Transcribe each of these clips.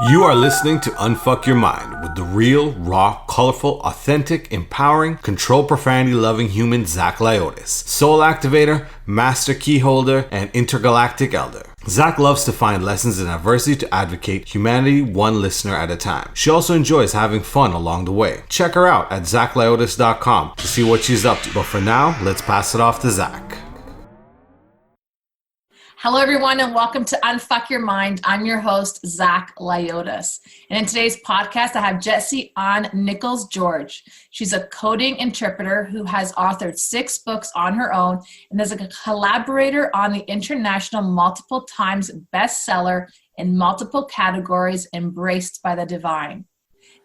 You are listening to Unfuck Your Mind with the real, raw, colorful, authentic, empowering, control profanity loving human Zach Lyotis, soul activator, master key holder, and intergalactic elder. Zach loves to find lessons in adversity to advocate humanity one listener at a time. She also enjoys having fun along the way. Check her out at zachlyotis.com to see what she's up to. But for now, let's pass it off to Zach. Hello, everyone, and welcome to Unfuck Your Mind. I'm your host, Zach Lyotis. And in today's podcast, I have An Nichols George. She's a coding interpreter who has authored 6 books on her own and is a collaborator on the international multiple times bestseller in multiple categories, Embraced by the Divine.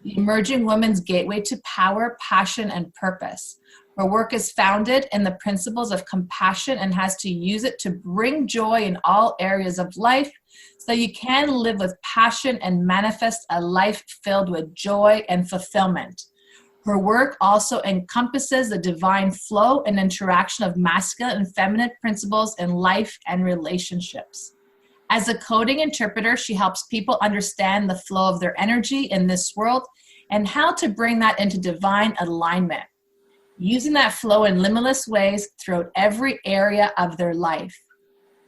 The Emerging Women's Gateway to Power, Passion, and Purpose. Her work is founded in the principles of compassion and has to use it to bring joy in all areas of life so that you can live with passion and manifest a life filled with joy and fulfillment. Her work also encompasses the divine flow and interaction of masculine and feminine principles in life and relationships. As a coding interpreter, she helps people understand the flow of their energy in this world and how to bring that into divine alignment, using that flow in limitless ways throughout every area of their life.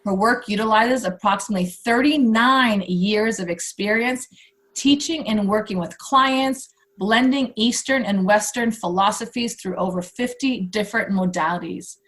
Her work utilizes approximately 39 years of experience teaching and working with clients, blending Eastern and Western philosophies through over 50 different modalities.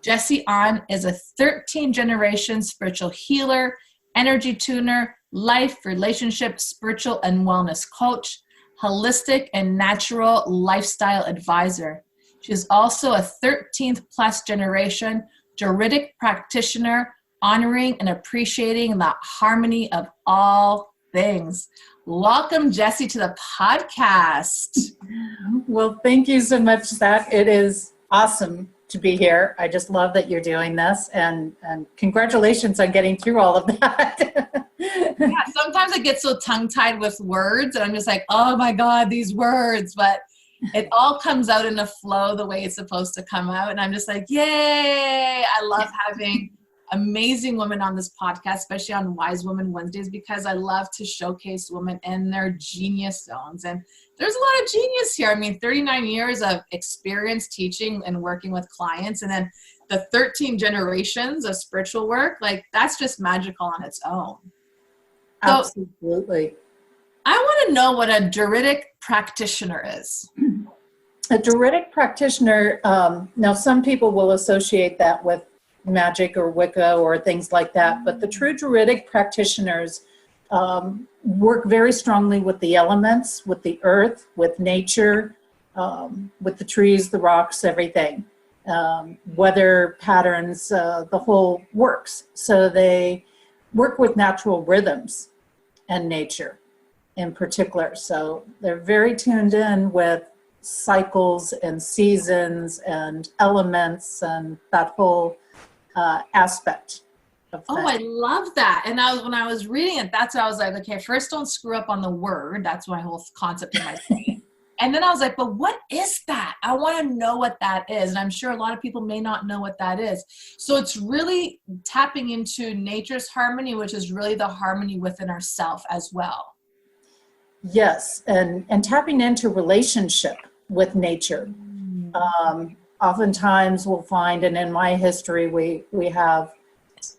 An is a 13th-generation spiritual healer, energy tuner, life, relationship, spiritual, and wellness coach, holistic and natural lifestyle advisor. She is also a 13th plus generation Druidic practitioner, honoring and appreciating the harmony of all things. Welcome, Jessie, to the podcast. Well, thank you so much, Zach. It is awesome to be here. I just love that you're doing this, and congratulations on getting through all of that. Yeah, sometimes I get so tongue-tied with words, and I'm just like, oh my God, these words, but it all comes out in a flow the way it's supposed to come out. And I'm just like, yay. I love having amazing women on this podcast, especially on Wise Women Wednesdays, because I love to showcase women in their genius zones. And there's a lot of genius here. I mean, 39 years of experience teaching and working with clients. And then the 13 generations of spiritual work, like that's just magical on its own. Absolutely. I want to know what a Druidic practitioner is. A Druidic practitioner, now some people will associate that with magic or Wicca or things like that, but the true Druidic practitioners work very strongly with the elements, with the earth, with nature, with the trees, the rocks, everything. Weather patterns, the whole works. So they work with natural rhythms and nature in particular. So they're very tuned in with cycles and seasons and elements and that whole aspect of that. Oh, I love that. And when I was reading it, that's why I was like, okay, first don't screw up on the word. That's my whole concept in my brain. And then I was like, but what is that? I want to know what that is. And I'm sure a lot of people may not know what that is. So it's really tapping into nature's harmony, which is really the harmony within ourselves as well. Yes, and tapping into relationship with nature. Oftentimes we'll find, and in my history, we have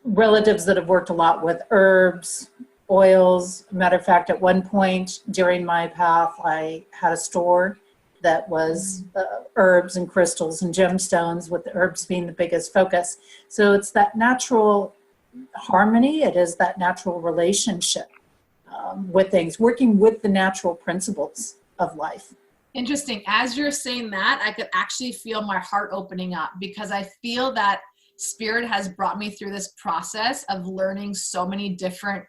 relatives that have worked a lot with herbs, oils. Matter of fact, at one point during my path, I had a store that was herbs and crystals and gemstones, with the herbs being the biggest focus. So it's that natural harmony. It is that natural relationship with things, working with the natural principles of life. Interesting. As you're saying that, I could actually feel my heart opening up, because I feel that Spirit has brought me through this process of learning so many different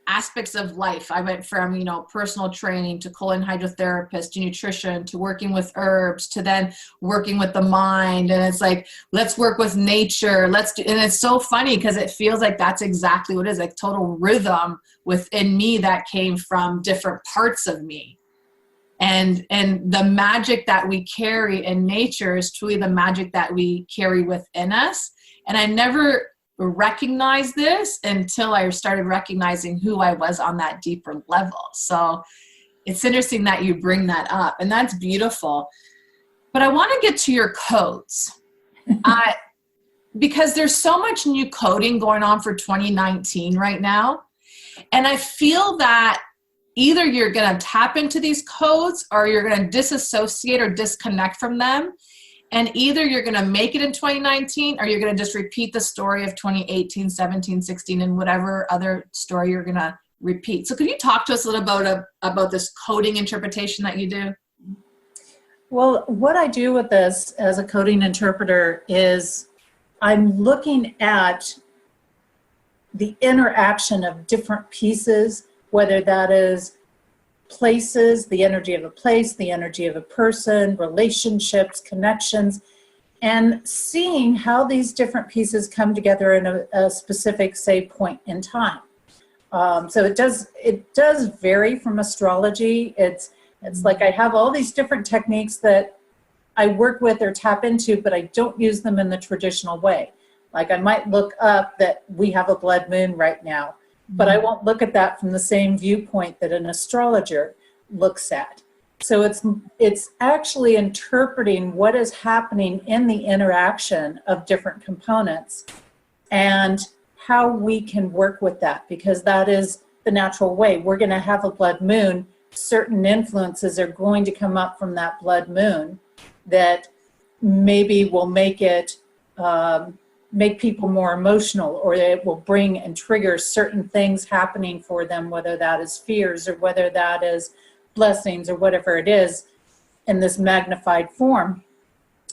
aspects of life. I went from, personal training to colon hydrotherapist to nutrition to working with herbs to then working with the mind. And it's like, let's work with nature. And it's so funny because it feels like that's exactly what it is, like total rhythm within me that came from different parts of me. And the magic that we carry in nature is truly the magic that we carry within us. And I never recognize this until I started recognizing who I was on that deeper level. So it's interesting that you bring that up, and that's beautiful. But I want to get to your codes because there's so much new coding going on for 2019 right now. And I feel that either you're going to tap into these codes or you're going to disassociate or disconnect from them. And either you're going to make it in 2019 or you're going to just repeat the story of 2018, 17, 16, and whatever other story you're going to repeat. So could you talk to us a little about this coding interpretation that you do? Well, what I do with this as a coding interpreter is I'm looking at the interaction of different pieces, whether that is places, the energy of a place, the energy of a person, relationships, connections, and seeing how these different pieces come together in a specific, say, point in time. So it does vary from astrology. It's like I have all these different techniques that I work with or tap into, but I don't use them in the traditional way. Like I might look up that we have a blood moon right now, but I won't look at that from the same viewpoint that an astrologer looks at. So it's actually interpreting what is happening in the interaction of different components and how we can work with that, because that is the natural way. We're going to have a blood moon. Certain influences are going to come up from that blood moon that maybe will make it make people more emotional, or it will bring and trigger certain things happening for them, whether that is fears or whether that is blessings or whatever it is in this magnified form.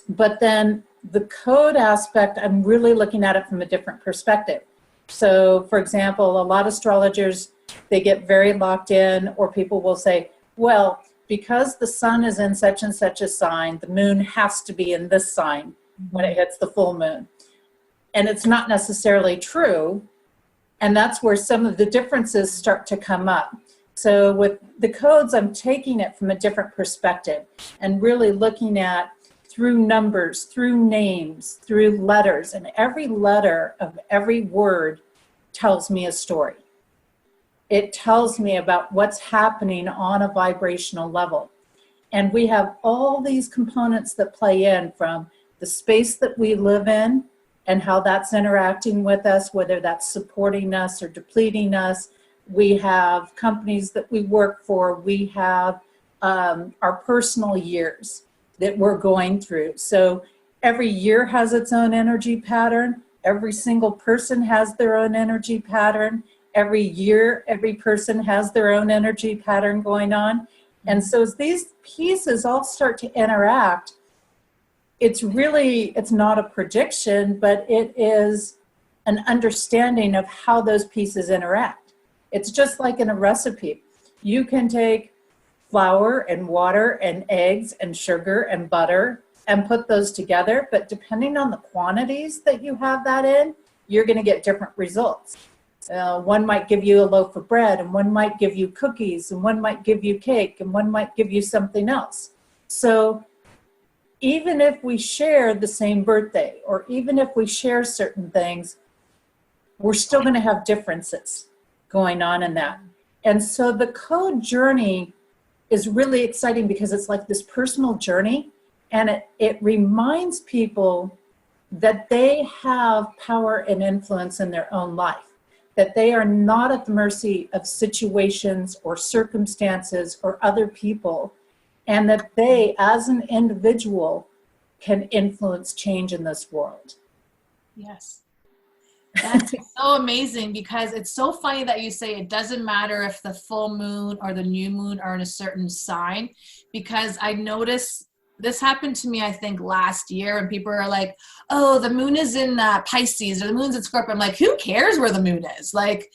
But then the code aspect, I'm really looking at it from a different perspective. So for example, a lot of astrologers, they get very locked in, or people will say, well, because the sun is in such and such a sign, the moon has to be in this sign when it hits the full moon. And it's not necessarily true. And that's where some of the differences start to come up. So with the codes, I'm taking it from a different perspective and really looking at through numbers, through names, through letters. And every letter of every word tells me a story. It tells me about what's happening on a vibrational level. And we have all these components that play in, from the space that we live in and how that's interacting with us, whether that's supporting us or depleting us. We have companies that we work for. We have our personal years that we're going through. So every year has its own energy pattern. Every single person has their own energy pattern. Every year, every person has their own energy pattern going on. And so as these pieces all start to interact, it's not a prediction, but it is an understanding of how those pieces interact. It's just like in a recipe. You can take flour and water and eggs and sugar and butter and put those together, but depending on the quantities that you have that in, you're going to get different results. One might give you a loaf of bread, and one might give you cookies, and one might give you cake, and one might give you something else. So even if we share the same birthday, or even if we share certain things, we're still going to have differences going on in that. And so the code journey is really exciting because it's like this personal journey, and it reminds people that they have power and influence in their own life, that they are not at the mercy of situations or circumstances or other people, and that they, as an individual, can influence change in this world. Yes. That's so amazing, because it's so funny that you say it doesn't matter if the full moon or the new moon are in a certain sign, because I noticed this happened to me, I think, last year, and people are like, oh, the moon is in Pisces, or the moon's in Scorpio. I'm like, who cares where the moon is? Like,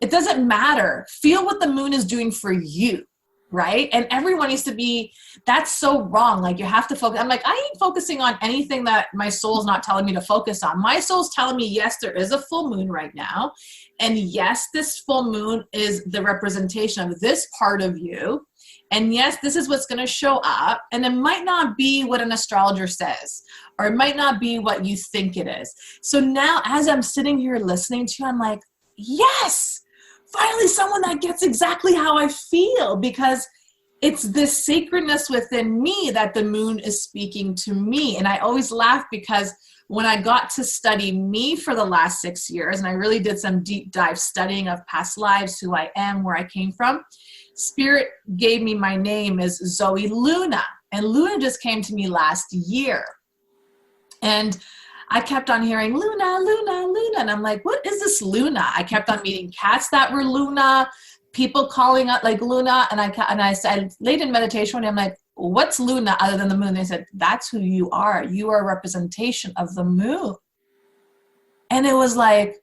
it doesn't matter. Feel what the moon is doing for you. right? And everyone used to be, that's so wrong. Like you have to focus. I'm like, I ain't focusing on anything that my soul's not telling me to focus on. My soul's telling me, yes, there is a full moon right now. And yes, this full moon is the representation of this part of you. And yes, this is what's going to show up. And it might not be what an astrologer says, or it might not be what you think it is. So now as I'm sitting here listening to you, I'm like, yes, finally someone that gets exactly how I feel, because it's this sacredness within me that the moon is speaking to me. And I always laugh because when I got to study me for the last 6 years, and I really did some deep dive studying of past lives, who I am, where I came from, Spirit gave me my name as Zoe Luna. And Luna just came to me last year. And I kept on hearing Luna, Luna, Luna. And I'm like, what is this Luna? I kept on meeting cats that were Luna, people calling out like Luna. And I said, late in meditation one day, I'm like, what's Luna other than the moon? They said, that's who you are. You are a representation of the moon. And it was like,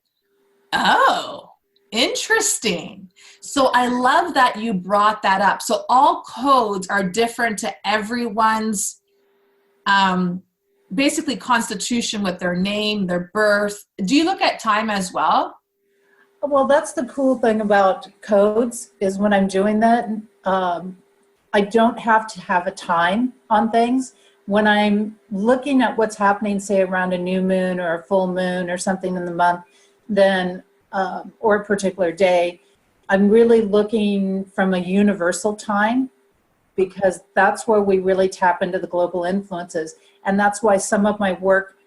oh, interesting. So I love that you brought that up. So all codes are different to everyone's basically constitution with their name, their birth. Do you look at time as well? Well, that's the cool thing about codes, is when I'm doing that, I don't have to have a time on things. When I'm looking at what's happening, say around a new moon or a full moon or something in the month, then or a particular day, I'm really looking from a universal time, because that's where we really tap into the global influences. And that's why some of my work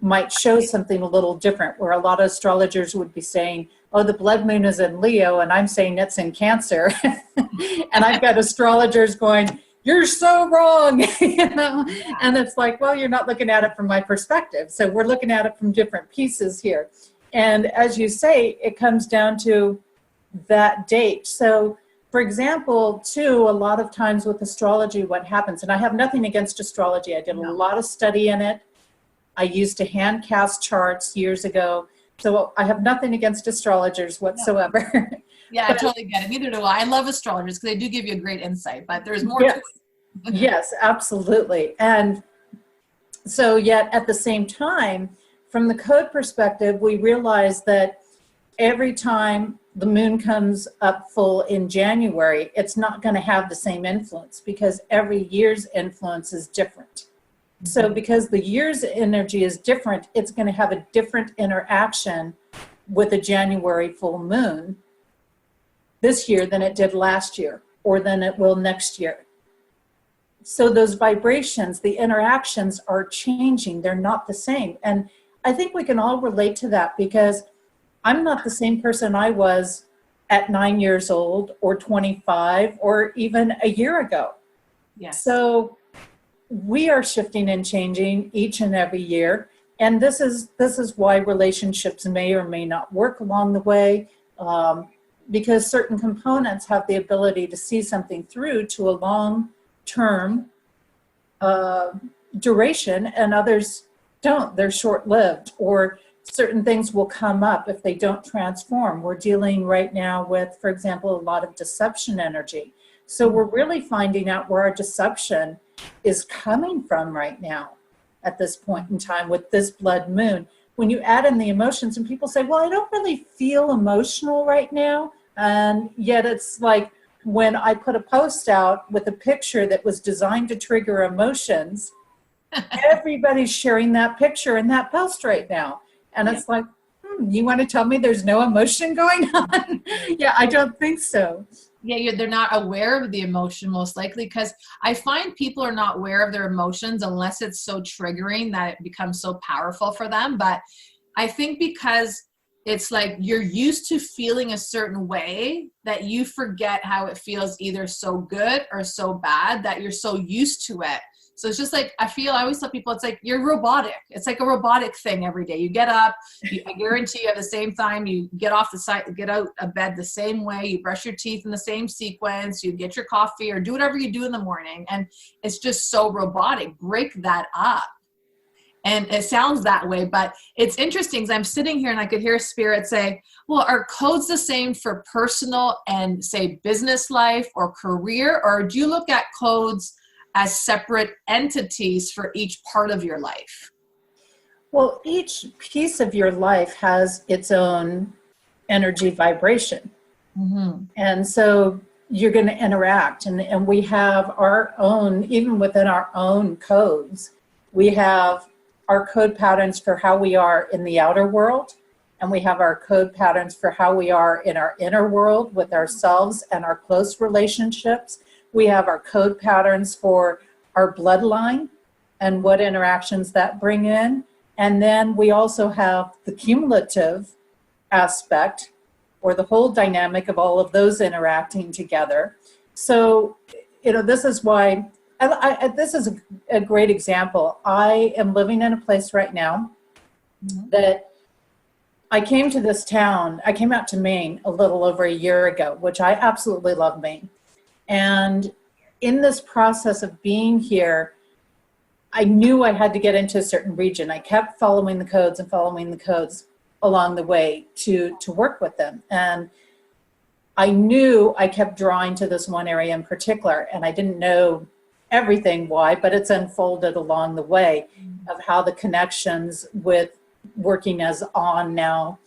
might show something a little different, where a lot of astrologers would be saying, oh, the blood moon is in Leo, and I'm saying it's in Cancer. And I've got astrologers going, you're so wrong, you know? And it's like, well, you're not looking at it from my perspective. So we're looking at it from different pieces here. And as you say, it comes down to that date. So for example, too, a lot of times with astrology, what happens, and I have nothing against astrology. I did a lot of study in it. I used to hand cast charts years ago. So I have nothing against astrologers whatsoever. Yeah, I totally get it. Neither do I. I love astrologers because they do give you a great insight, but there's more to it. Yes, absolutely. And so yet at the same time, from the code perspective, we realize that every time the moon comes up full in January, it's not going to have the same influence, because every year's influence is different. So because the year's energy is different, it's going to have a different interaction with a January full moon this year than it did last year, or than it will next year. So those vibrations, the interactions are changing. They're not the same. And I think we can all relate to that, because I'm not the same person I was at 9 years old or 25 or even a year ago. Yes. So we are shifting and changing each and every year. And this is why relationships may or may not work along the way, because certain components have the ability to see something through to a long-term duration, and others don't. They're short-lived, or certain things will come up if they don't transform. We're dealing right now with, for example, a lot of deception energy. So we're really finding out where our deception is coming from right now at this point in time with this blood moon. When you add in the emotions, and people say, well, I don't really feel emotional right now. And yet it's like when I put a post out with a picture that was designed to trigger emotions, everybody's sharing that picture in that post right now. And it's like, you want to tell me there's no emotion going on? Yeah, I don't think so. Yeah, they're not aware of the emotion, most likely, because I find people are not aware of their emotions unless it's so triggering that it becomes so powerful for them. But I think because it's like you're used to feeling a certain way that you forget how it feels either so good or so bad, that you're so used to it. So it's just like, I always tell people, it's like you're robotic. It's like a robotic thing every day. You get up, I guarantee you at the same time, you get out of bed the same way, you brush your teeth in the same sequence, you get your coffee or do whatever you do in the morning. And it's just so robotic. Break that up. And it sounds that way, but it's interesting because I'm sitting here and I could hear Spirit say, well, are codes the same for personal and say business life or career? Or do you look at codes as separate entities for each part of your life? Well, each piece of your life has its own energy vibration. Mm-hmm. And so you're going to interact. And we have our own, even within our own codes, we have our code patterns for how we are in the outer world. And we have our code patterns for how we are in our inner world with ourselves and our close relationships. We have our code patterns for our bloodline and what interactions that bring in. And then we also have the cumulative aspect, or the whole dynamic of all of those interacting together. So, this is why, this is a great example. I am living in a place right now that I came to this town, I came out to Maine a little over a year ago, which I absolutely love Maine. And in this process of being here, I knew I had to get into a certain region. I kept following the codes along the way to work with them. And I knew I kept drawing to this one area in particular, and I didn't know everything why, but it's unfolded along the way of how the connections with working as On now,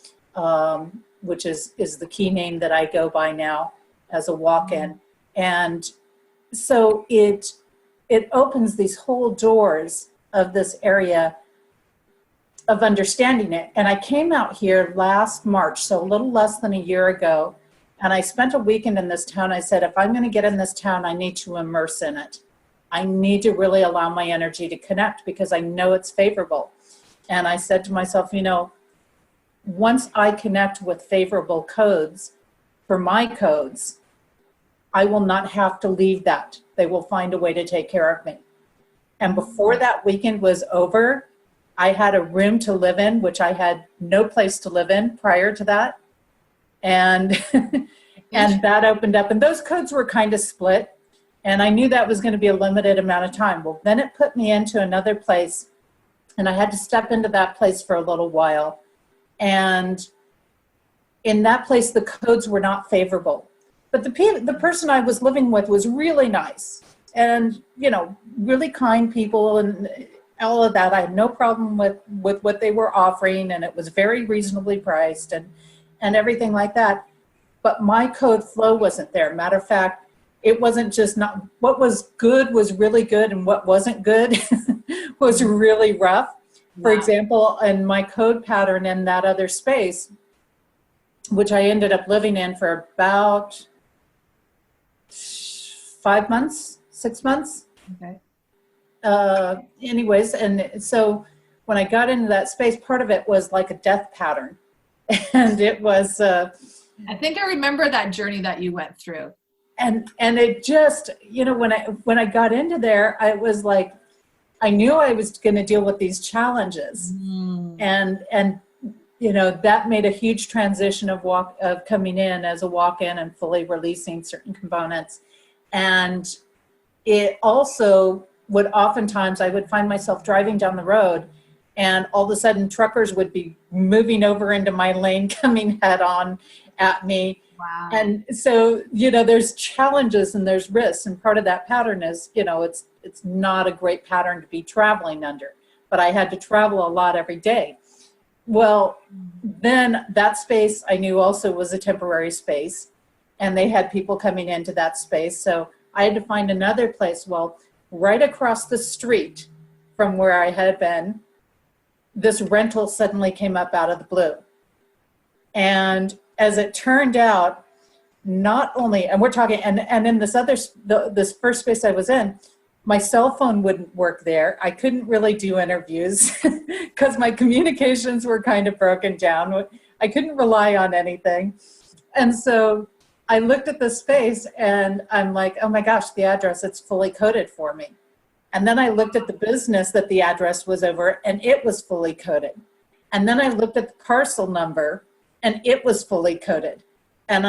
which is the key name that I go by now as a walk-in. And so it opens these whole doors of this area of understanding it. And I came out here last March, so a little less than a year ago, and I spent a weekend in this town. I said, if I'm going to get in this town, I need to immerse in it. I need to really allow my energy to connect because I know it's favorable. And I said to myself, once I connect with favorable codes for my codes, I will not have to leave that. They will find a way to take care of me. And before that weekend was over, I had a room to live in, which I had no place to live in prior to that. And and that opened up. And those codes were kind of split. And I knew that was going to be a limited amount of time. Well, then it put me into another place. And I had to step into that place for a little while. And in that place, the codes were not favorable. But the person I was living with was really nice. And, really kind people and all of that. I had no problem with what they were offering, and it was very reasonably priced and everything like that. But my code flow wasn't there. Matter of fact, it wasn't just not, what was good was really good, and what wasn't good was really rough. For example, in my code pattern in that other space, which I ended up living in for about 5 months, 6 months. Okay. Anyways, and so when I got into that space, part of it was like a death pattern. And it was... I think I remember that journey that you went through. And it just, when I got into there, I was like, I knew I was going to deal with these challenges. And that made a huge transition of coming in as a walk-in and fully releasing certain components. And it also would oftentimes, I would find myself driving down the road, and all of a sudden truckers would be moving over into my lane, coming head on at me. Wow. And so, there's challenges and there's risks. And part of that pattern is, it's not a great pattern to be traveling under, but I had to travel a lot every day. Well, then that space I knew also was a temporary space, and they had people coming into that space. So I had to find another place. Well, right across the street from where I had been, this rental suddenly came up out of the blue. And as it turned out, not only, and we're talking, and in this this first space I was in, my cell phone wouldn't work there. I couldn't really do interviews because my communications were kind of broken down. I couldn't rely on anything. And so I looked at the space and I'm like, oh my gosh, the address, it's fully coded for me. And then I looked at the business that the address was over, and it was fully coded. And then I looked at the parcel number, and it was fully coded. And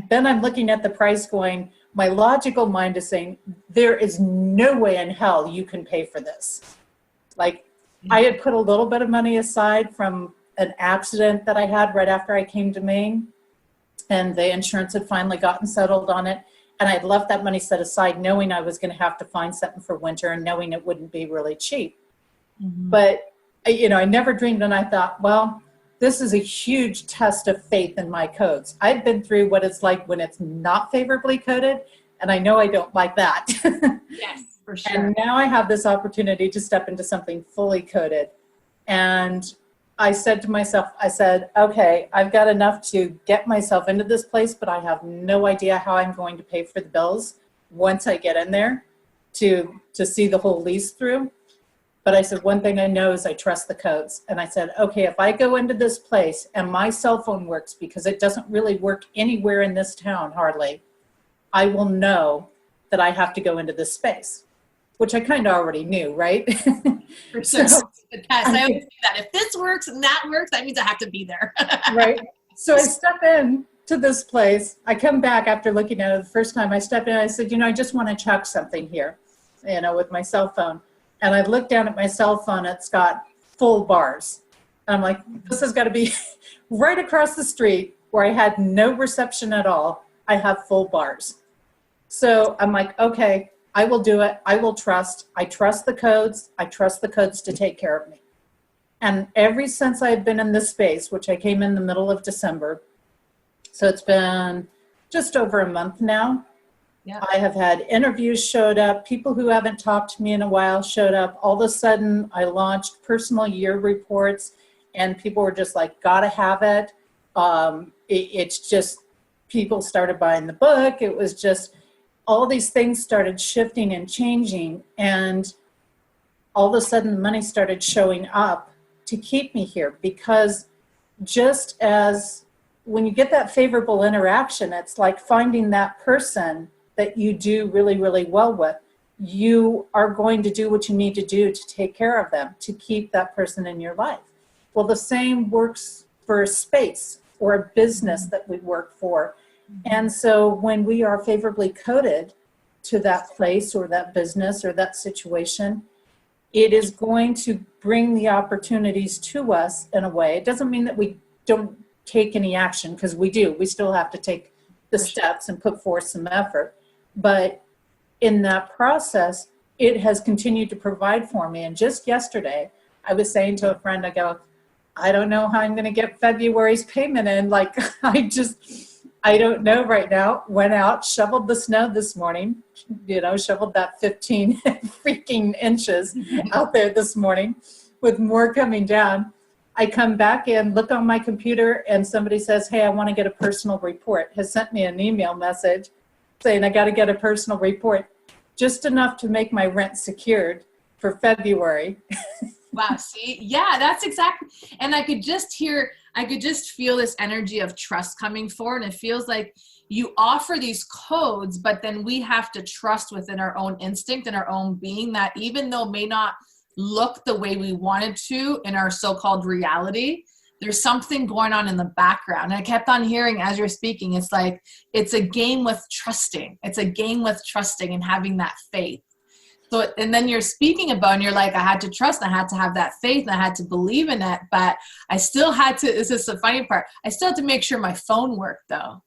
then I'm looking at the price going, my logical mind is saying, there is no way in hell you can pay for this. Like, I had put a little bit of money aside from an accident that I had right after I came to Maine, and the insurance had finally gotten settled on it. And I'd left that money set aside knowing I was going to have to find something for winter and knowing it wouldn't be really cheap. But, I never dreamed, and I thought, well, this is a huge test of faith in my codes. I've been through what it's like when it's not favorably coded, and I know I don't like that. Yes, for sure. And now I have this opportunity to step into something fully coded. And I said to myself, okay, I've got enough to get myself into this place, but I have no idea how I'm going to pay for the bills once I get in there to see the whole lease through. But I said, one thing I know is I trust the codes. And I said, okay, if I go into this place and my cell phone works, because it doesn't really work anywhere in this town, hardly, I will know that I have to go into this space, which I kind of already knew, right? For sure. I always do that. If this works and that works, that means I have to be there. Right. So I step in to this place. I come back after looking at it the first time. I stepped in, I said, I just want to check something here, with my cell phone. And I looked down at my cell phone, it's got full bars. And I'm like, this has got to be right across the street where I had no reception at all. I have full bars. So I'm like, okay, I will do it. I will trust. I trust the codes. I trust the codes to take care of me. And ever since I've been in this space, which I came in the middle of December, so it's been just over a month now. Yeah. I have had interviews showed up. People who haven't talked to me in a while showed up. All of a sudden, I launched personal year reports, and people were just like, gotta have it. It's just, people started buying the book. It was just, all these things started shifting and changing. And all of a sudden, money started showing up to keep me here. Because just as when you get that favorable interaction, it's like finding that person that you do really, really well with. You are going to do what you need to do to take care of them, to keep that person in your life. Well, the same works for a space or a business that we work for. And so when we are favorably coded to that place or that business or that situation, it is going to bring the opportunities to us in a way. It doesn't mean that we don't take any action, because we do. We still have to take the steps and put forth some effort. But in that process, it has continued to provide for me. And just yesterday, I was saying to a friend, I go, I don't know how I'm going to get February's payment in. Like, I don't know right now. Went out, shoveled the snow this morning, shoveled that 15 freaking inches out there this morning with more coming down. I come back in, look on my computer, and somebody says, hey, I want to get a personal report. Has sent me an email message saying I got to get a personal report, just enough to make my rent secured for February. Wow. See, yeah, that's exactly. And I could just feel this energy of trust coming forward. And it feels like you offer these codes, but then we have to trust within our own instinct and our own being that even though it may not look the way we wanted to in our so-called reality, there's something going on in the background. And I kept on hearing as you're speaking, it's like, it's a game with trusting. It's a game with trusting and having that faith. So, and then you're speaking about, and you're like, I had to trust, I had to have that faith, and I had to believe in it, but I still had to, this is the funny part, I still had to make sure my phone worked though.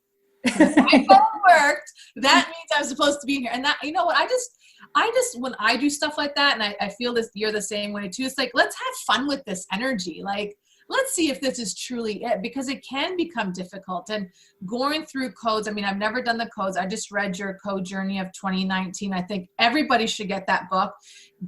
If my phone worked, that means I'm supposed to be here. And that, you know what, I just, when I do stuff like that, and I feel this, you're the same way too, it's like, let's have fun with this energy. Like, let's see if this is truly it, because it can become difficult. And going through codes, I mean, I've never done the codes. I just read your code journey of 2019. I think everybody should get that book.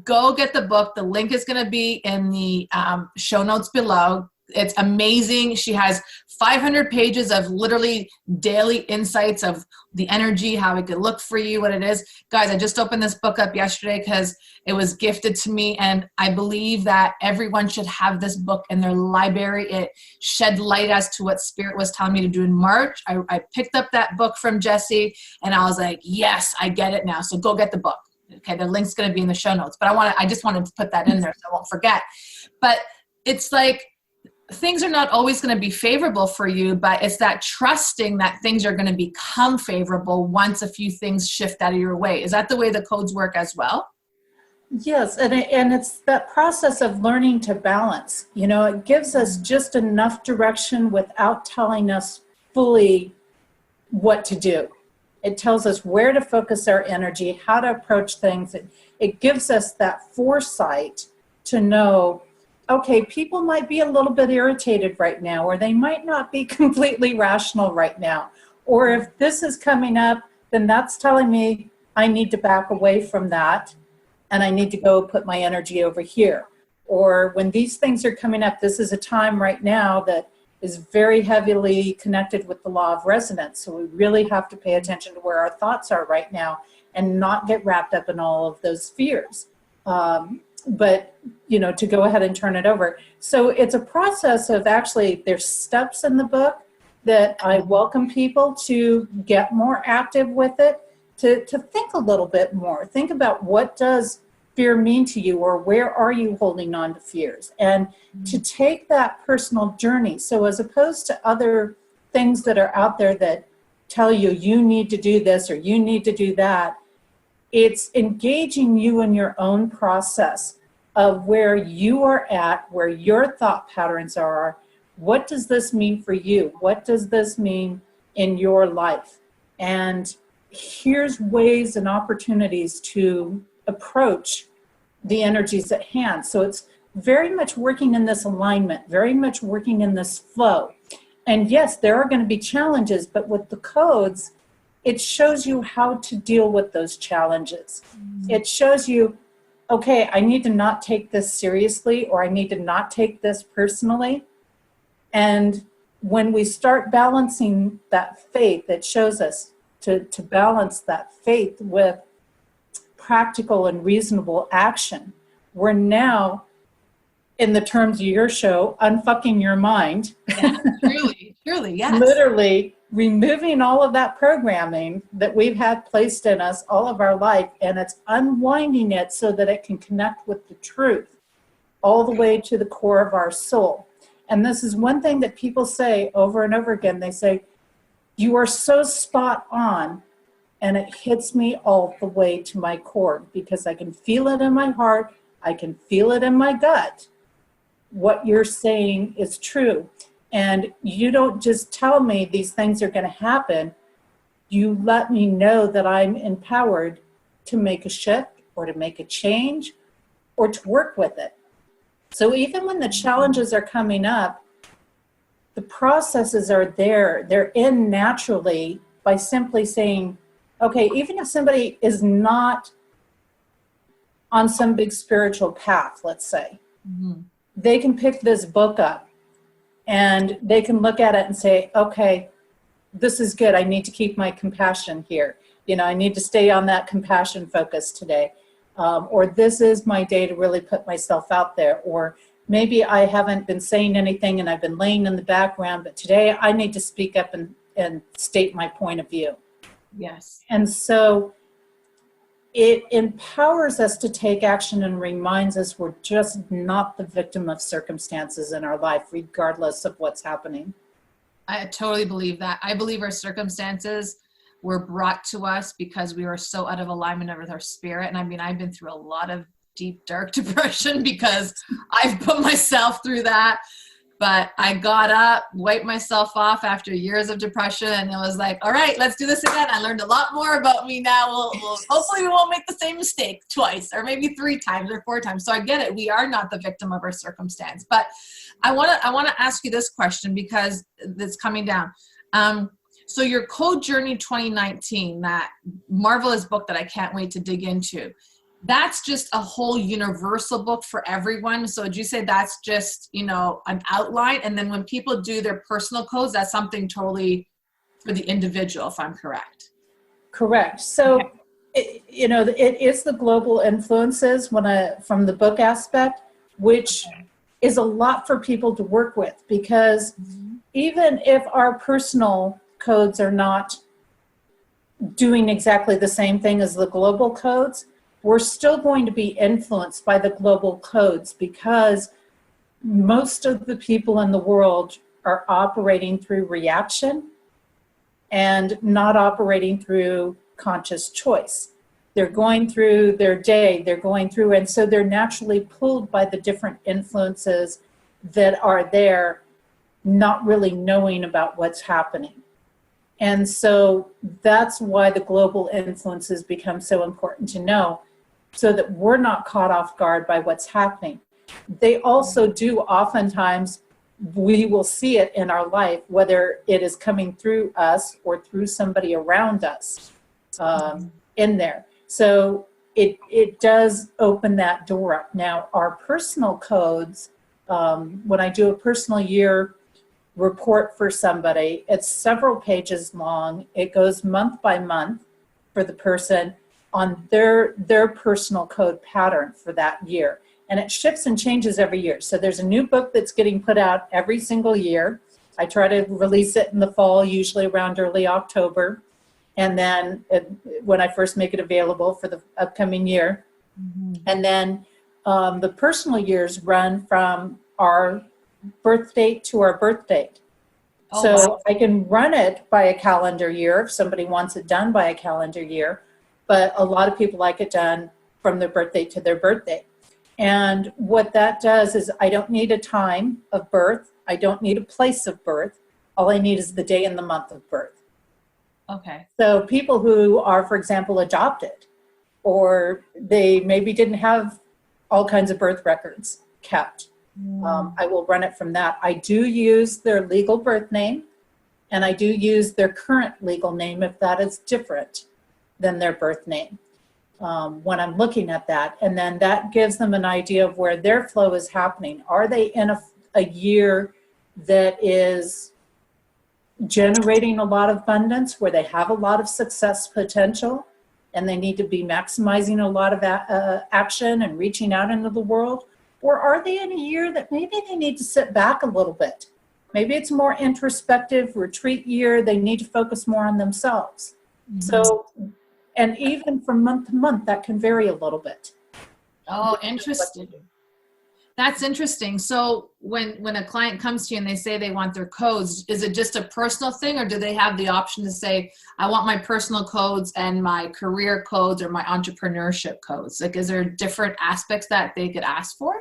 Go get the book. The link is going to be in the show notes below. It's amazing. She has 500 pages of literally daily insights of the energy, how it could look for you, what it is. Guys, I just opened this book up yesterday because it was gifted to me, and I believe that everyone should have this book in their library. It shed light as to what Spirit was telling me to do in March. I picked up that book from Jessie, and I was like, yes, I get it now. So go get the book. Okay, the link's going to be in the show notes, but I just wanted to put that in there so I won't forget. But it's like, things are not always going to be favorable for you, but it's that trusting that things are going to become favorable once a few things shift out of your way. Is that the way the codes work as well? Yes, and it's that process of learning to balance. It gives us just enough direction without telling us fully what to do. It tells us where to focus our energy, how to approach things. It gives us that foresight to know, okay, people might be a little bit irritated right now, or they might not be completely rational right now. Or if this is coming up, then that's telling me I need to back away from that and I need to go put my energy over here. Or when these things are coming up, this is a time right now that is very heavily connected with the law of resonance. So we really have to pay attention to where our thoughts are right now and not get wrapped up in all of those fears. But, to go ahead and turn it over. So it's a process of actually, there's steps in the book that I welcome people to get more active with it, to think a little bit more. Think about, what does fear mean to you, or where are you holding on to fears? And to take that personal journey. So as opposed to other things that are out there that tell you, you need to do this or you need to do that, it's engaging you in your own process of where you are at, where your thought patterns are. What does this mean for you? What does this mean in your life? And here's ways and opportunities to approach the energies at hand. So it's very much working in this alignment, very much working in this flow. And yes, there are going to be challenges, but with the codes, it shows you how to deal with those challenges. It shows you, okay, I need to not take this seriously, or I need to not take this personally. And when we start balancing that faith, it shows us to balance that faith with practical and reasonable action. We're now, in the terms of your show, unfucking your mind. Yeah, truly, yes. Literally removing all of that programming that we've had placed in us all of our life, and it's unwinding it so that it can connect with the truth all the way to the core of our soul. And this is one thing that people say over and over again. They say, you are so spot on, and it hits me all the way to my core, because I can feel it in my heart, I can feel it in my gut. What you're saying is true. And you don't just tell me these things are going to happen. You let me know that I'm empowered to make a shift, or to make a change, or to work with it. So even when the challenges are coming up, the processes are there. They're in naturally by simply saying, okay, even if somebody is not on some big spiritual path, let's say, they can pick this book up and they can look at it and say, okay, this is good. I need to keep my compassion here. I need to stay on that compassion focus today. Or this is my day to really put myself out there. Or maybe I haven't been saying anything and I've been laying in the background, but today I need to speak up and state my point of view. Yes. And so it empowers us to take action and reminds us we're just not the victim of circumstances in our life, regardless of what's happening. I totally believe that. I believe our circumstances were brought to us because we were so out of alignment with our spirit. And I mean, I've been through a lot of deep, dark depression because I've put myself through that. But I got up, wiped myself off after years of depression, and it was like, all right, let's do this again. I learned a lot more about me now. We'll hopefully we won't make the same mistake twice, or maybe 3 times or 4 times. So I get it. We are not the victim of our circumstance. But I want to ask you this question because it's coming down. So your Code Journey 2019, that marvelous book that I can't wait to dig into, that's just a whole universal book for everyone. So would you say that's just, an outline? And then when people do their personal codes, that's something totally for the individual, if I'm correct? Correct. So, okay. It is the global influences from the book aspect, which is a lot for people to work with, because even if our personal codes are not doing exactly the same thing as the global codes, we're still going to be influenced by the global codes, because most of the people in the world are operating through reaction and not operating through conscious choice. They're going through their day, and so they're naturally pulled by the different influences that are there, not really knowing about what's happening. And so that's why the global influences become so important to know, so that we're not caught off guard by what's happening. They also do oftentimes, we will see it in our life, whether it is coming through us or through somebody around us in there. So it does open that door up. Now, our personal codes, when I do a personal year report for somebody, it's several pages long. It goes month by month for the person on their personal code pattern for that year. And it shifts and changes every year. So there's a new book that's getting put out every single year. I try to release it in the fall, usually around early October. And then when I first make it available for the upcoming year. Mm-hmm. And then the personal years run from our birth date to our birth date. Oh, so wow. I can run it by a calendar year if somebody wants it done by a calendar year. But a lot of people like it done from their birth date to their birthday. And what that does is I don't need a time of birth. I don't need a place of birth. All I need is the day and the month of birth. Okay. So people who are, for example, adopted, or they maybe didn't have all kinds of birth records kept, I will run it from that. I do use their legal birth name, and I do use their current legal name if that is different than their birth name when I'm looking at that. And then that gives them an idea of where their flow is happening. Are they in a year that is generating a lot of abundance, where they have a lot of success potential, and they need to be maximizing a lot of action and reaching out into the world? Or are they in a year that maybe they need to sit back a little bit? Maybe it's more introspective, retreat year. They need to focus more on themselves. Mm-hmm. So, and even from month to month, that can vary a little bit. Oh, interesting. That's interesting. So when a client comes to you and they say they want their codes, is it just a personal thing, or do they have the option to say, I want my personal codes and my career codes or my entrepreneurship codes? Like, is there different aspects that they could ask for?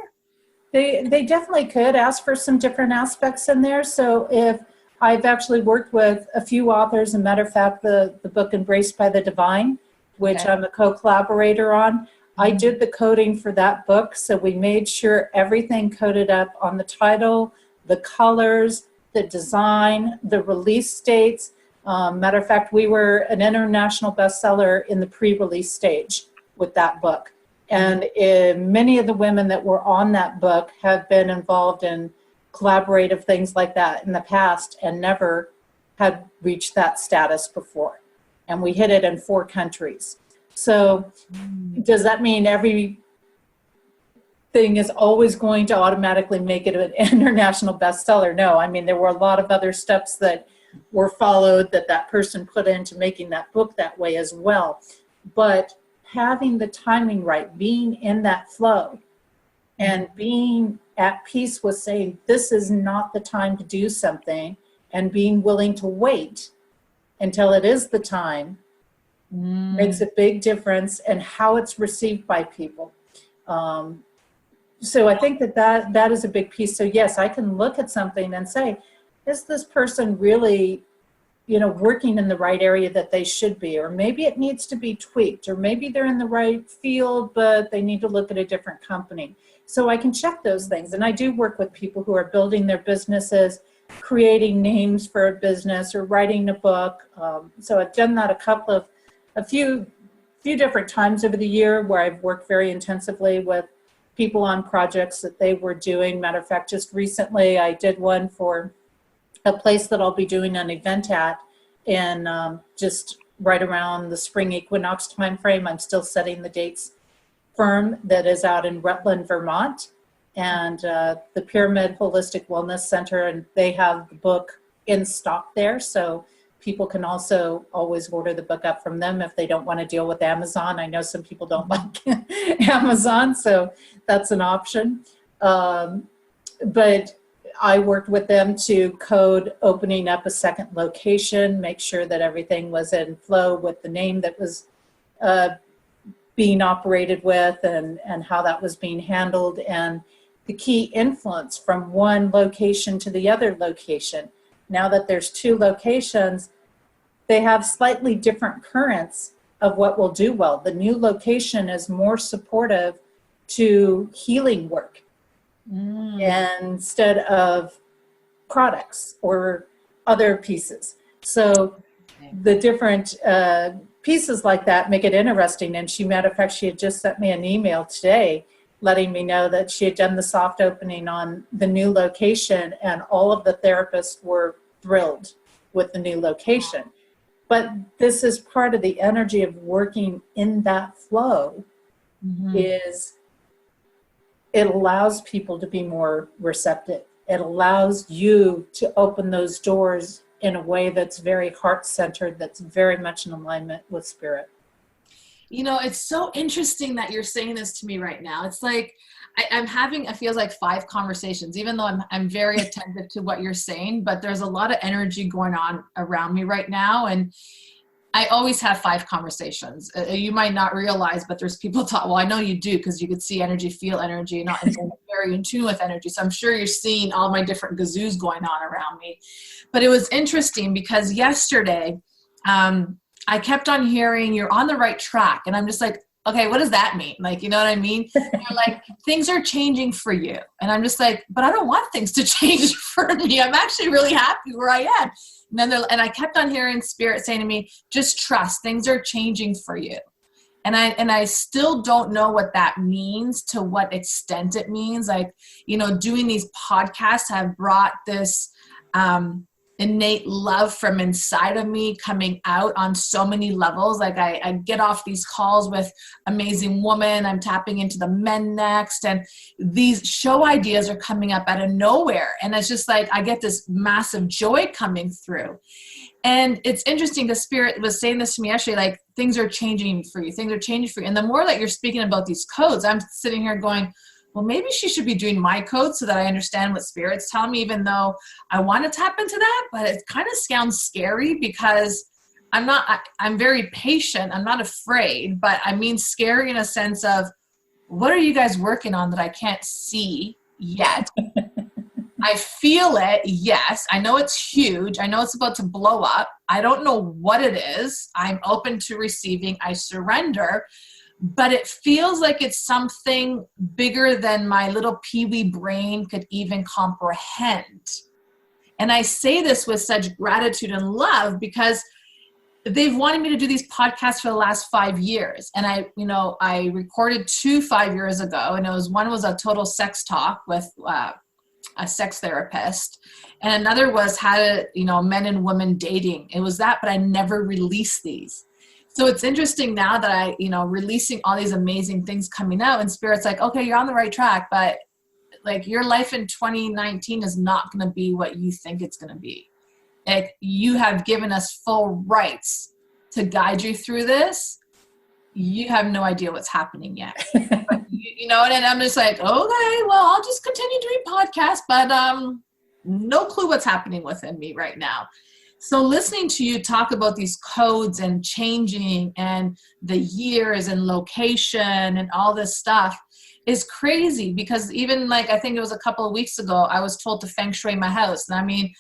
They definitely could ask for some different aspects in there. So if I've actually worked with a few authors, as a matter of fact, the book Embraced by the Divine, which I'm a co-collaborator on, I did the coding for that book, so we made sure everything coded up on the title, the colors, the design, the release dates. Matter of fact, we were an international bestseller in the pre-release stage with that book. And many of the women that were on that book have been involved in collaborative things like that in the past and never had reached that status before. And we hit it in 4 countries. So does that mean every thing is always going to automatically make it an international bestseller? No, I mean, there were a lot of other steps that were followed that person put into making that book that way as well. But having the timing right, being in that flow and being at peace with saying, this is not the time to do something, and being willing to wait until it is the time, makes a big difference in how it's received by people. So I think that is a big piece. So yes, I can look at something and say, is this person really, working in the right area that they should be? Or maybe it needs to be tweaked, or maybe they're in the right field, but they need to look at a different company. So I can check those things. And I do work with people who are building their businesses, creating names for a business, or writing a book. So I've done that a few different times over the year, where I've worked very intensively with people on projects that they were doing. Matter of fact, just recently I did one for a place that I'll be doing an event at in just right around the spring equinox timeframe. I'm still setting the dates firm. That is out in Rutland, Vermont, and the Pyramid Holistic Wellness Center, and they have the book in stock there. So people can also always order the book up from them if they don't want to deal with Amazon. I know some people don't like Amazon, so that's an option. But I worked with them to code opening up a second location, make sure that everything was in flow with the name that was being operated with and how that was being handled, and the key influence from one location to the other location. Now that there's 2 locations, they have slightly different currents of what will do well. The new location is more supportive to healing work instead of products or other pieces. So the different pieces like that make it interesting. And matter of fact, she had just sent me an email today letting me know that she had done the soft opening on the new location, and all of the therapists were thrilled with the new location. But this is part of the energy of working in that flow, is it allows people to be more receptive. It allows you to open those doors in a way that's very heart-centered, that's very much in alignment with spirit. You know, it's so interesting that you're saying this to me right now. It's like I'm having, it feels like 5 conversations, even though I'm very attentive to what you're saying, but there's a lot of energy going on around me right now. And I always have 5 conversations. You might not realize, but there's people well, I know you do, because you could see energy, feel energy, and very in tune with energy. So I'm sure you're seeing all my different gazoos going on around me. But it was interesting because yesterday, I kept on hearing you're on the right track. And I'm just like, okay, what does that mean? Like, you know what I mean? You're like, things are changing for you. And I'm just like, but I don't want things to change for me. I'm actually really happy where I am. And I kept on hearing spirit saying to me, just trust, things are changing for you. And I still don't know what that means, to what extent it means. Like, you know, doing these podcasts have brought this, innate love from inside of me coming out on so many levels. Like I get off these calls with amazing women. I'm tapping into the men next, and these show ideas are coming up out of nowhere. And it's just like, I get this massive joy coming through. And it's interesting, because Spirit was saying this to me yesterday, like, things are changing for you. Things are changing for you. And the more that you're speaking about these codes, I'm sitting here going, well, maybe she should be doing my code so that I understand what Spirit's telling me, even though I want to tap into that. But it kind of sounds scary, because I'm very patient. I'm not afraid, but I mean scary in a sense of, what are you guys working on that I can't see yet? I feel it. Yes. I know it's huge. I know it's about to blow up. I don't know what it is. I'm open to receiving. I surrender. But it feels like it's something bigger than my little peewee brain could even comprehend. And I say this with such gratitude and love, because they've wanted me to do these podcasts for the last 5 years. And I recorded 2 5 years ago, and one was a total sex talk with a sex therapist, and another was how to, men and women dating. It was that, but I never released these. So it's interesting now that I, releasing all these amazing things coming out, and Spirit's like, okay, you're on the right track, but like, your life in 2019 is not going to be what you think it's going to be. Like, you have given us full rights to guide you through this. You have no idea what's happening yet. But, and I'm just like, okay, well, I'll just continue doing podcasts, but no clue what's happening within me right now. So listening to you talk about these codes and changing and the years and location and all this stuff is crazy, because even like, I think it was a couple of weeks ago, I was told to feng shui my house. And I mean,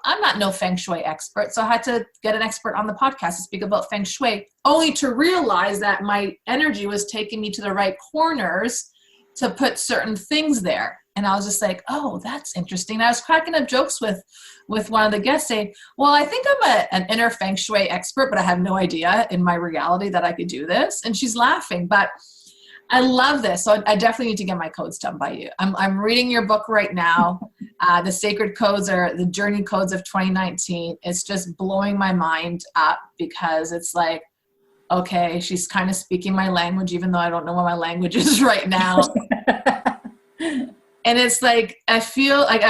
I'm not no feng shui expert. So I had to get an expert on the podcast to speak about feng shui, only to realize that my energy was taking me to the right corners to put certain things there. And I was just like, oh, that's interesting. I was cracking up jokes with one of the guests saying, well, I think I'm an inner feng shui expert, but I have no idea in my reality that I could do this. And she's laughing, but I love this. So I definitely need to get my codes done by you. I'm reading your book right now. The Sacred Codes are the Journey Codes of 2019. It's just blowing my mind up, because it's like, okay, she's kind of speaking my language, even though I don't know what my language is right now. And it's like, I feel like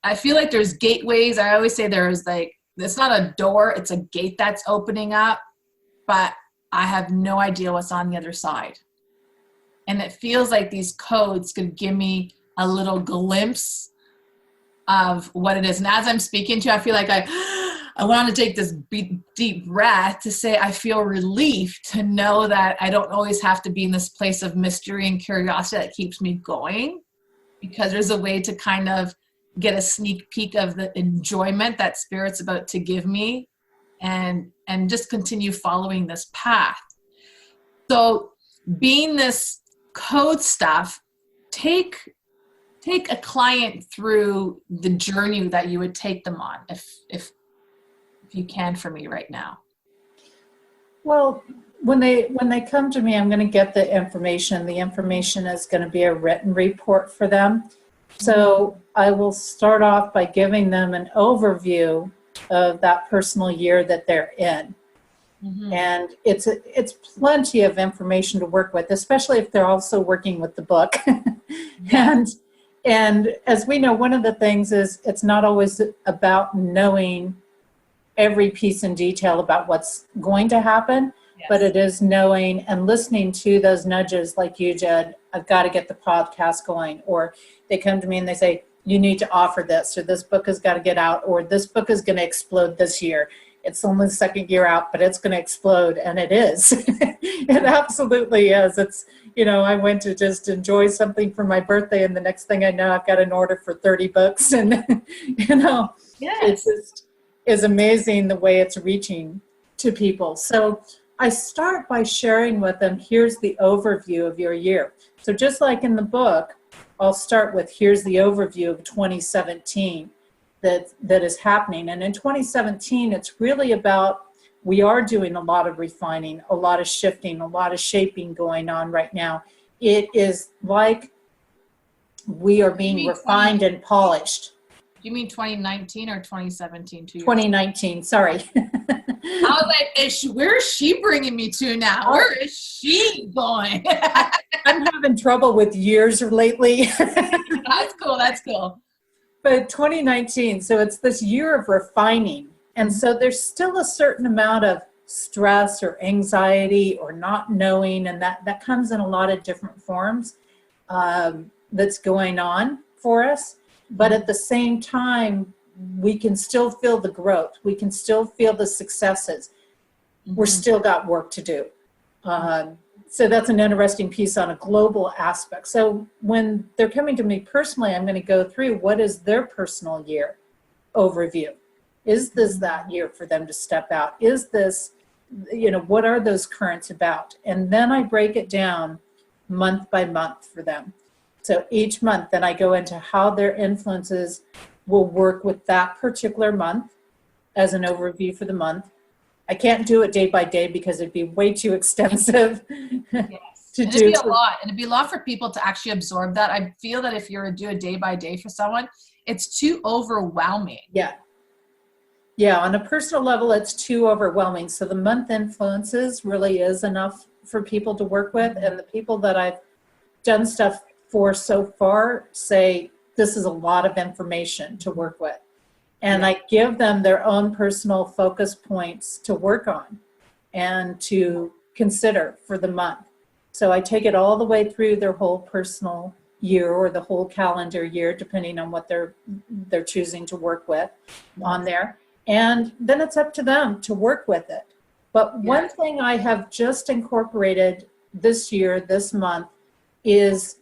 I feel like there's gateways. I always say there's like, it's not a door, it's a gate that's opening up, but I have no idea what's on the other side. And it feels like these codes could give me a little glimpse of what it is. And as I'm speaking to you, I feel like I want to take this deep breath to say I feel relief to know that I don't always have to be in this place of mystery and curiosity that keeps me going, because there's a way to kind of get a sneak peek of the enjoyment that Spirit's about to give me, and just continue following this path. So being this code stuff, take a client through the journey that you would take them on, if you can, for me right now. Well, when they come to me, I'm going to get the information. The information is going to be a written report for them. So I will start off by giving them an overview of that personal year that they're in. Mm-hmm. And it's plenty of information to work with, especially if they're also working with the book. Yeah. And as we know, one of the things is it's not always about knowing every piece in detail about what's going to happen. Yes. But it is knowing and listening to those nudges like you did. I've got to get the podcast going. Or they come to me and they say, you need to offer this, or this book has got to get out, or this book is going to explode this year. It's only the second year out, but it's going to explode. And it is. It absolutely is. It's, I went to just enjoy something for my birthday, and the next thing I know, I've got an order for 30 books. And, yes. It's amazing the way it's reaching to people. So I start by sharing with them, here's the overview of your year. So just like in the book, I'll start with, here's the overview of 2017 that is happening. And in 2017, it's really about, we are doing a lot of refining, a lot of shifting, a lot of shaping going on right now. It is like we are being refined and polished. You mean 2019 or 2017? 2019, sorry. I was like, where is she bringing me to now? Where is she going? I'm having trouble with years lately. That's cool. But 2019, so it's this year of refining. And so there's still a certain amount of stress or anxiety or not knowing, and that comes in a lot of different forms that's going on for us. But at the same time, we can still feel the growth. We can still feel the successes. Mm-hmm. We're still got work to do. So that's an interesting piece on a global aspect. So when they're coming to me personally, I'm going to go through what is their personal year overview. Is this that year for them to step out? Is this, what are those currents about? And then I break it down month by month for them. So each month, then I go into how their influences will work with that particular month as an overview for the month. I can't do it day by day because it'd be way too extensive. Yes. It'd be a lot. And it'd be a lot for people to actually absorb that. I feel that if you're to do a day by day for someone, it's too overwhelming. Yeah. Yeah, on a personal level, it's too overwhelming. So the month influences really is enough for people to work with. And the people that I've done stuff for so far say, this is a lot of information to work with. And I give them their own personal focus points to work on and to consider for the month. So I take it all the way through their whole personal year or the whole calendar year, depending on what they're choosing to work with on there. And then it's up to them to work with it. But one thing I have just incorporated this year, this month, is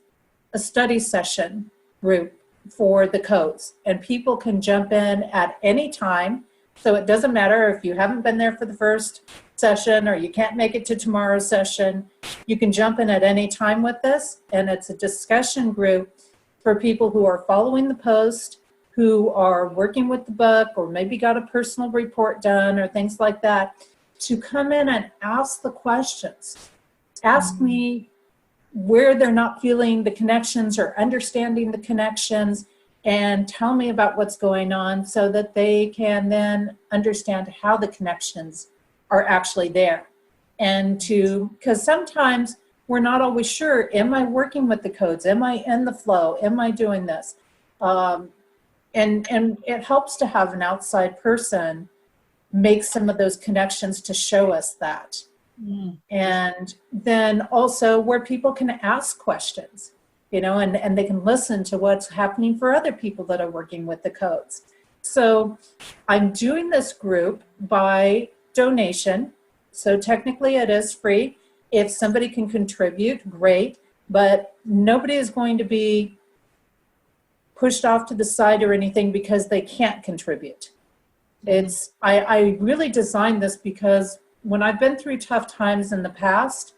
a study session group for the codes, and people can jump in at any time. So it doesn't matter if you haven't been there for the first session or you can't make it to tomorrow's session, you can jump in at any time with this. And it's a discussion group for people who are following the post, who are working with the book, or maybe got a personal report done or things like that, to come in and ask the questions. Ask me where they're not feeling the connections or understanding the connections, and tell me about what's going on so that they can then understand how the connections are actually there. And because sometimes we're not always sure, am I working with the codes? Am I in the flow? Am I doing this? And it helps to have an outside person make some of those connections to show us that. And then also where people can ask questions, and they can listen to what's happening for other people that are working with the codes. So I'm doing this group by donation. So technically it is free. If somebody can contribute, great, but nobody is going to be pushed off to the side or anything because they can't contribute. I really designed this because when I've been through tough times in the past,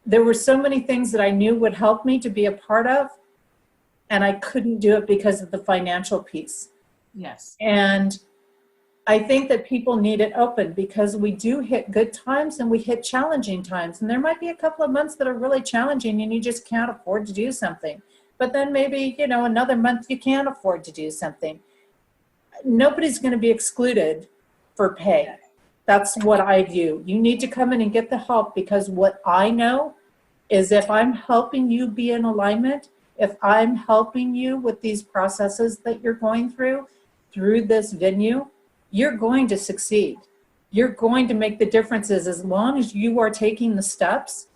there were so many things that I knew would help me to be a part of, and I couldn't do it because of the financial piece. Yes. And I think that people need it open because we do hit good times and we hit challenging times. And there might be a couple of months that are really challenging and you just can't afford to do something. But then maybe, another month you can afford to do something. Nobody's going to be excluded for pay. That's what I view. You need to come in and get the help, because what I know is if I'm helping you be in alignment, if I'm helping you with these processes that you're going through this venue, you're going to succeed. You're going to make the differences. As long as you are taking the steps,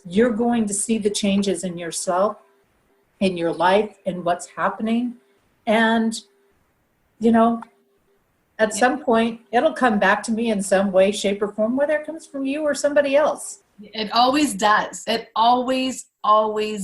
you're going to see the changes in yourself, in your life, and what's happening. And, at some point, it'll come back to me in some way, shape, or form, whether it comes from you or somebody else. It always does. It always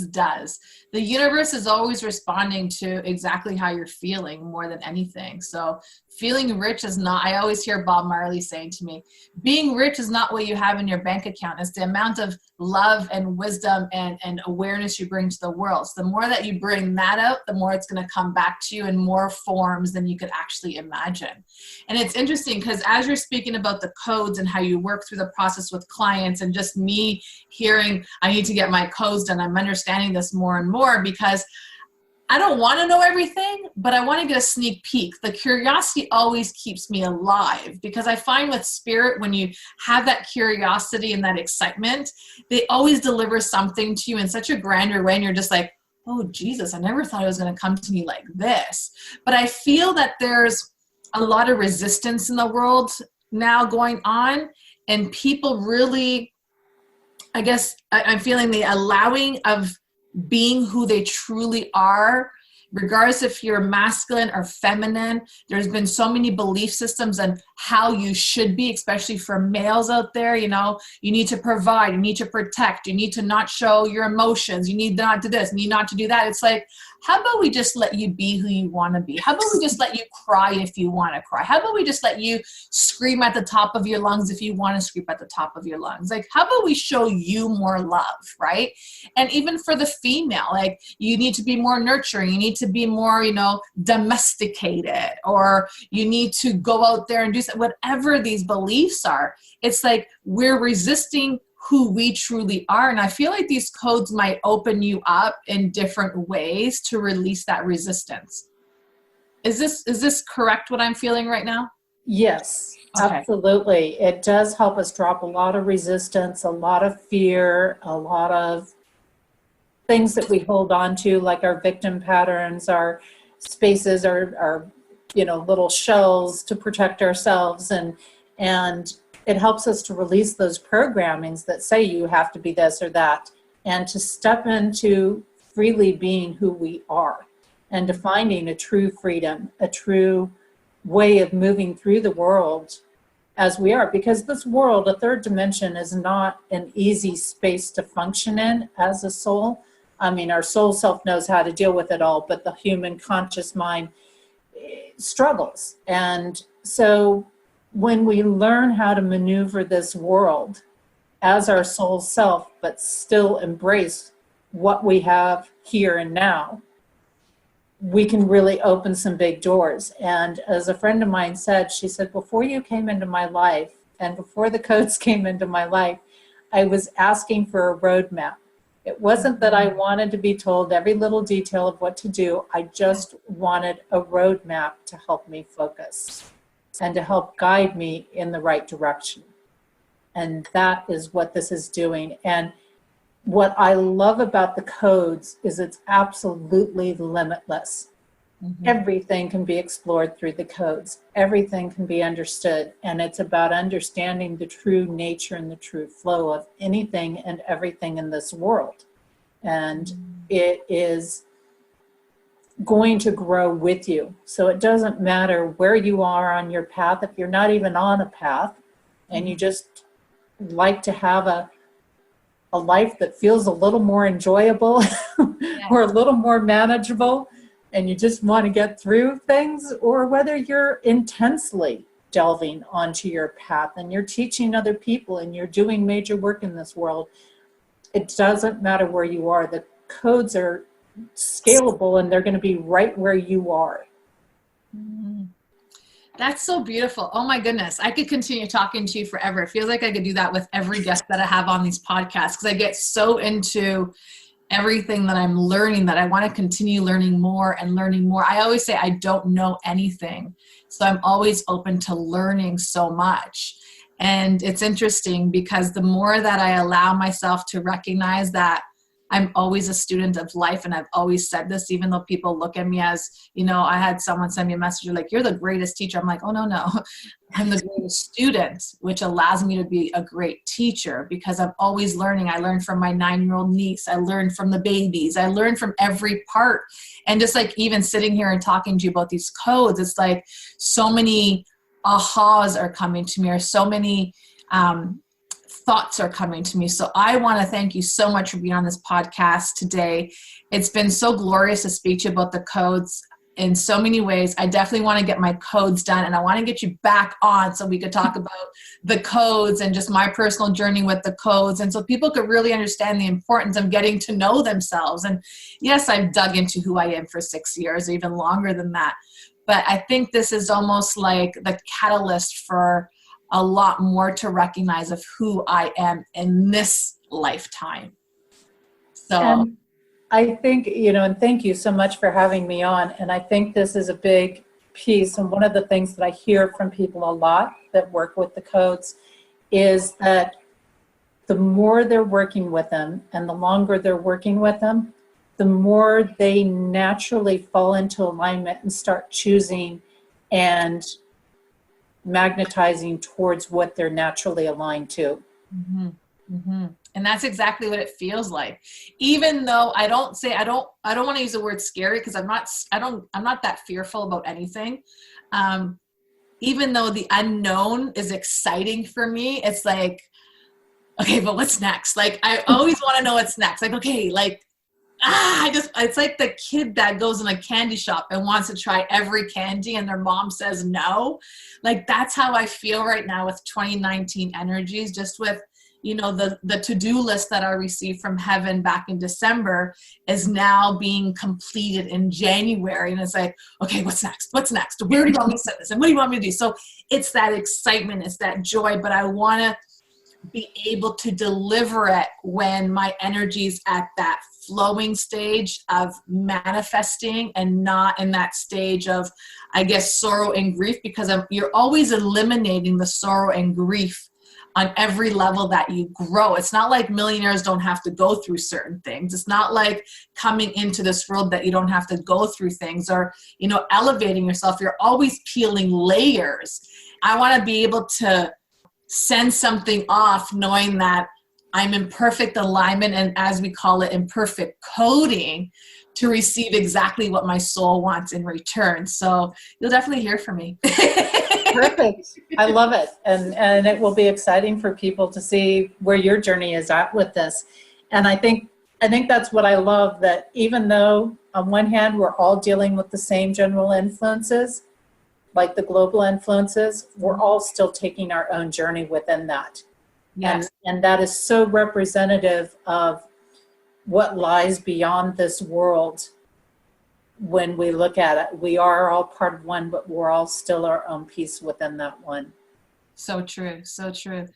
does. The universe is always responding to exactly how you're feeling more than anything. So feeling rich is not, I always hear Bob Marley saying to me, being rich is not what you have in your bank account. It's the amount of love and wisdom and awareness you bring to the world. So the more that you bring that out, the more it's going to come back to you in more forms than you could actually imagine. And it's interesting because as you're speaking about the codes and how you work through the process with clients, and just me hearing, I need to get my codes done, I'm understanding this more and more, because I don't want to know everything, but I want to get a sneak peek. The curiosity always keeps me alive, because I find with spirit, when you have that curiosity and that excitement, they always deliver something to you in such a grander way. And you're just like, oh, Jesus, I never thought it was going to come to me like this. But I feel that there's a lot of resistance in the world now going on, and people really, I guess I'm feeling the allowing of being who they truly are, regardless if you're masculine or feminine. There's been so many belief systems on how you should be, especially for males out there. You need to provide, you need to protect, you need to not show your emotions, you need not to this, you need not to do that. It's like, how about we just let you be who you want to be? How about we just let you cry if you want to cry? How about we just let you scream at the top of your lungs if you want to scream at the top of your lungs? Like, how about we show you more love, right? And even for the female, like, you need to be more nurturing. You need to be more, domesticated, or you need to go out there and do something. Whatever these beliefs are, it's like we're resisting who we truly are. And I feel like these codes might open you up in different ways to release that resistance. Is this correct, what I'm feeling right now? Yes, Okay. Absolutely. It does help us drop a lot of resistance, a lot of fear, a lot of things that we hold on to, like our victim patterns, our spaces, our little shells to protect ourselves. And it helps us to release those programmings that say you have to be this or that, and to step into freely being who we are, and to finding a true freedom, a true way of moving through the world as we are. Because this world, a third dimension, is not an easy space to function in as a soul. I mean, our soul self knows how to deal with it all, but the human conscious mind struggles. And so when we learn how to maneuver this world as our soul self, but still embrace what we have here and now, we can really open some big doors. And as a friend of mine said, she said, before you came into my life and before the codes came into my life, I was asking for a roadmap. It wasn't that I wanted to be told every little detail of what to do. I just wanted a roadmap to help me focus and to help guide me in the right direction. And that is what this is doing. And what I love about the codes is it's absolutely limitless. Mm-hmm. Everything can be explored through the codes. Everything can be understood. And it's about understanding the true nature and the true flow of anything and everything in this world. And it is going to grow with you. So it doesn't matter where you are on your path. If you're not even on a path and you just like to have a life that feels a little more enjoyable or a little more manageable, and you just want to get through things, or whether you're intensely delving onto your path and you're teaching other people and you're doing major work in this world, it doesn't matter where you are. The codes are scalable and they're going to be right where you are. That's so beautiful. Oh my goodness. I could continue talking to you forever. It feels like I could do that with every guest that I have on these podcasts, because I get so into everything that I'm learning that I want to continue learning more and learning more. I always say I don't know anything. So I'm always open to learning so much. And it's interesting because the more that I allow myself to recognize that I'm always a student of life, and I've always said this, even though people look at me as, I had someone send me a message like, you're the greatest teacher. I'm like, oh, no. I'm the greatest student, which allows me to be a great teacher because I'm always learning. I learned from my 9-year-old niece. I learned from the babies. I learned from every part. And just like even sitting here and talking to you about these codes, it's like so many ahas are coming to me, or so many thoughts are coming to me. So I want to thank you so much for being on this podcast today. It's been so glorious to speak to you about the codes in so many ways. I definitely want to get my codes done, and I want to get you back on so we could talk about the codes and just my personal journey with the codes, and so people could really understand the importance of getting to know themselves. And yes, I've dug into who I am for 6 years, even longer than that. But I think this is almost like the catalyst for a lot more to recognize of who I am in this lifetime. So and I think, and thank you so much for having me on. And I think this is a big piece. And one of the things that I hear from people a lot that work with the codes is that the more they're working with them and the longer they're working with them, the more they naturally fall into alignment and start choosing and magnetizing towards what they're naturally aligned to. Mm-hmm. Mm-hmm. And that's exactly what it feels like. Even though I don't want to use the word scary, because I'm not that fearful about anything. Even though the unknown is exciting for me, it's like, okay, but what's next? Like, I always want to know what's next. Like, okay, like, it's like the kid that goes in a candy shop and wants to try every candy and their mom says no. Like, that's how I feel right now with 2019 energies, just with, the to-do list that I received from heaven back in December is now being completed in January. And it's like, okay, what's next? What's next? Where do you want me to set this? And what do you want me to do? So it's that excitement, it's that joy, but I want to be able to deliver it when my energy's at that flowing stage of manifesting and not in that stage of, I guess, sorrow and grief, because you're always eliminating the sorrow and grief on every level that you grow. It's not like millionaires don't have to go through certain things. It's not like coming into this world that you don't have to go through things, or, elevating yourself. You're always peeling layers. I want to be able to send something off knowing that I'm in perfect alignment, and as we call it, in perfect coding, to receive exactly what my soul wants in return. So you'll definitely hear from me. Perfect. I love it. And it will be exciting for people to see where your journey is at with this. And I think that's what I love, that even though on one hand, we're all dealing with the same general influences, like the global influences, we're all still taking our own journey within that. Yes. And that is so representative of what lies beyond this world. When we look at it, we are all part of one, but we're all still our own piece within that one. So true. So true.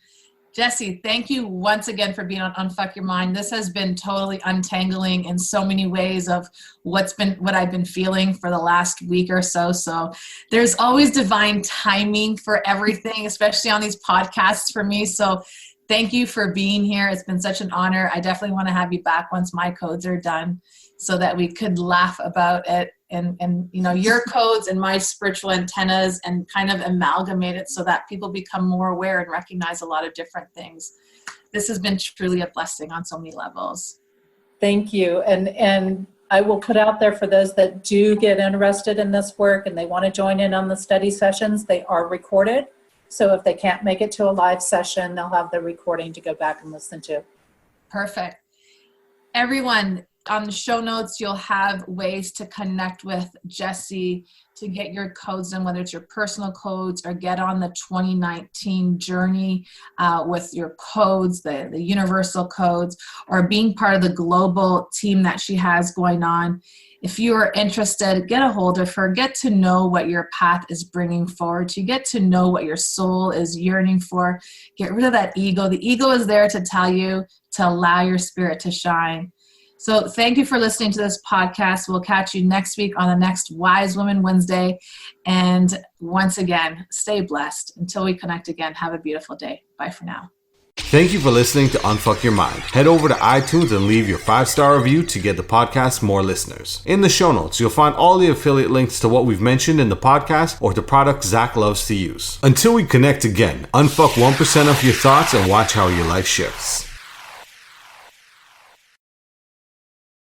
Jessie, thank you once again for being on Unfuck Your Mind. This has been totally untangling in so many ways of what I've been feeling for the last week or so. So there's always divine timing for everything, especially on these podcasts for me. So thank you for being here. It's been such an honor. I definitely want to have you back once my codes are done, so that we could laugh about it and your codes and my spiritual antennas, and kind of amalgamate it so that people become more aware and recognize a lot of different things. This has been truly a blessing on so many levels. Thank you. And I will put out there for those that do get interested in this work and they want to join in on the study sessions, they are recorded. So if they can't make it to a live session, they'll have the recording to go back and listen to. Perfect. Everyone, on the show notes, you'll have ways to connect with Jessie to get your codes done, whether it's your personal codes or get on the 2019 journey with your codes, the universal codes, or being part of the global team that she has going on. If you are interested, get a hold of her, get to know what your path is bringing forward to, get to know what your soul is yearning for, get rid of that ego. The ego is there to tell you to allow your spirit to shine. So thank you for listening to this podcast. We'll catch you next week on the next Wise Women Wednesday. And once again, stay blessed. Until we connect again, have a beautiful day. Bye for now. Thank you for listening to Unfuck Your Mind. Head over to iTunes and leave your 5-star review to get the podcast more listeners. In the show notes, you'll find all the affiliate links to what we've mentioned in the podcast or to products Zach loves to use. Until we connect again, unfuck 1% of your thoughts and watch how your life shifts.